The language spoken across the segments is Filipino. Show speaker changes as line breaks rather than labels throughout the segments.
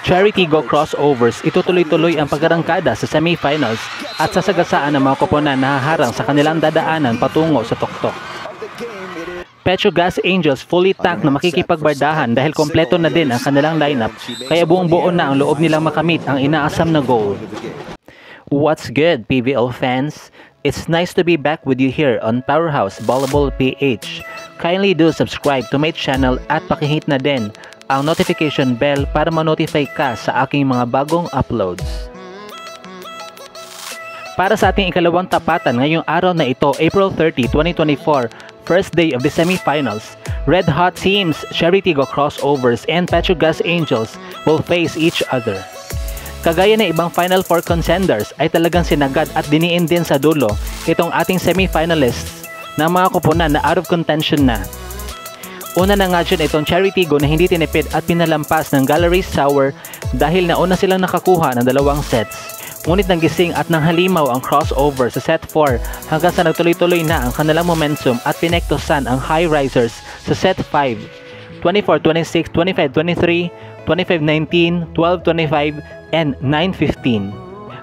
Charity Go crossovers, itutuloy-tuloy ang pagkarangkada sa semifinals at sasagasaan ng mga koponan na haharang sa kanilang dadaanan patungo sa tuktok. Petrogas Angels fully tanked na makikipagbardahan dahil kompleto na din ang kanilang lineup, kaya buong-buo na ang loob nilang makamit ang inaasam na goal. What's good, PVL fans? It's nice to be back with you here on Powerhouse Volleyball PH. Kindly do subscribe to my channel at pakihit na din ang notification bell para ma-notify ka sa aking mga bagong uploads. Para sa ating ikalawang tapatan ngayong araw na ito, April 30, 2024, first day of the semifinals, Red Hot teams Charity Go crossovers and Petrogas Angels will face each other. Kagaya ng ibang Final Four contenders ay talagang sinagad at diniin din sa dulo itong ating semifinalists na mga koponan na out of contention na. Una na nga dyan itong Charity Go na hindi tinipid at pinalampas ng Gallery Sour dahil nauna silang nakakuha ng 2 sets. Ngunit nagising at nanghalimaw ang crossover sa set 4 hanggang sa nagtuloy-tuloy na ang kanilang momentum at pinektosan ang High Risers sa set 5, 24-26, 25-23, 25-19, 12-25, and 9-15.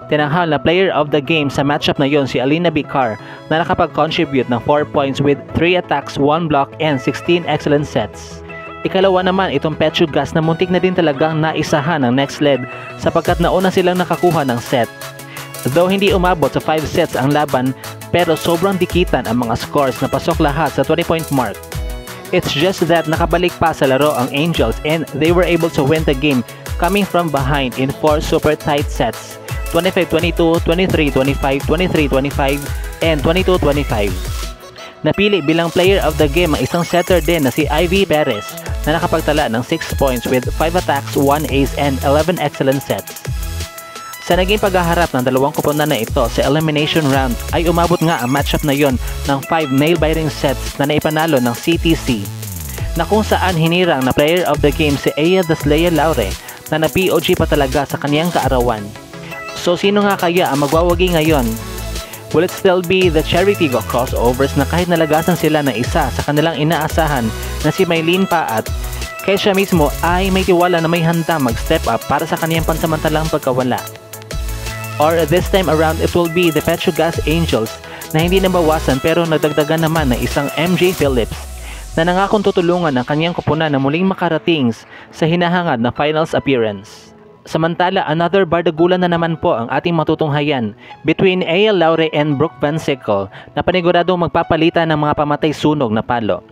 Tinanghal na player of the game sa matchup na yon si Alina Bicar na nakapag-contribute ng 4 points with 3 attacks, 1 block, and 16 excellent sets. Ikalawa naman itong Petrogas na muntik na din talagang naisahan ng next leg sapagkat nauna silang nakakuha ng set. Though hindi umabot sa 5 sets ang laban, pero sobrang dikitan ang mga scores na pasok lahat sa 20-point mark. It's just that nakabalik pa sa laro ang Angels and they were able to win the game coming from behind in 4 super tight sets. 25-22, 23-25, 23-25, and 22-25. Napili bilang player of the game ang isang setter din na si Ivy Perez na nakapagtala ng 6 points with 5 attacks, 1 ace, and 11 excellent sets. Sa naging paghaharap ng dalawang koponan na ito sa elimination round ay umabot nga ang matchup na yon ng 5 nail-biting sets na naipanalo ng CTC, na kung saan hinirang na player of the game si Aya Daslea Laure na na-POG pa talaga sa kaniyang kaarawan. So sino nga kaya ang magwawagi ngayon? Will it still be the Charity Go crossovers na kahit nalagasan sila ng isa sa kanilang inaasahan na si Maylene Paat, kaya siya mismo ay may tiwala na may handa mag-step up para sa kaniyang pansamantalang pagkawala? Or this time around it will be the Petrogas Angels na hindi nabawasan pero nagdagdagan naman ng isang MJ Phillips na nangakong tutulungan ang kaniyang koponan na muling makarating sa hinahangad na finals appearance. Samantala, another bardagulan na naman po ang ating matutunghayan between Aya Laure and Brooke Van Sickle na paniguradong magpapalitan ng mga pamatay sunog na palo.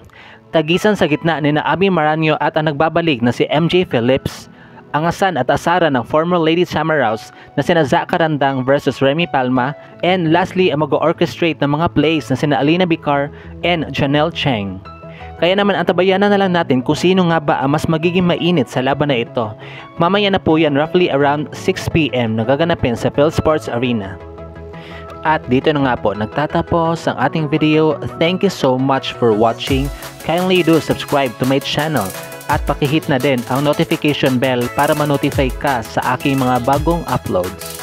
Tagisan sa gitna ni na Abby Maranyo at ang nagbabalik na si MJ Phillips, ang asan at asaran ng former Lady Samarouse na sina Zach Carandang versus Remy Palma, and lastly ang mag-orchestrate ng mga plays na sina Alina Bicar and Janelle Cheng. Kaya naman antabayanan na lang natin kung sino nga ba ang mas magiging mainit sa laban na ito. Mamaya na po yan roughly around 6 PM na gaganapin sa PhilSports Arena. At dito na nga po nagtatapos ang ating video. Thank you so much for watching. Kindly do subscribe to my channel at pakihit na din ang notification bell para ma-notify ka sa aking mga bagong uploads.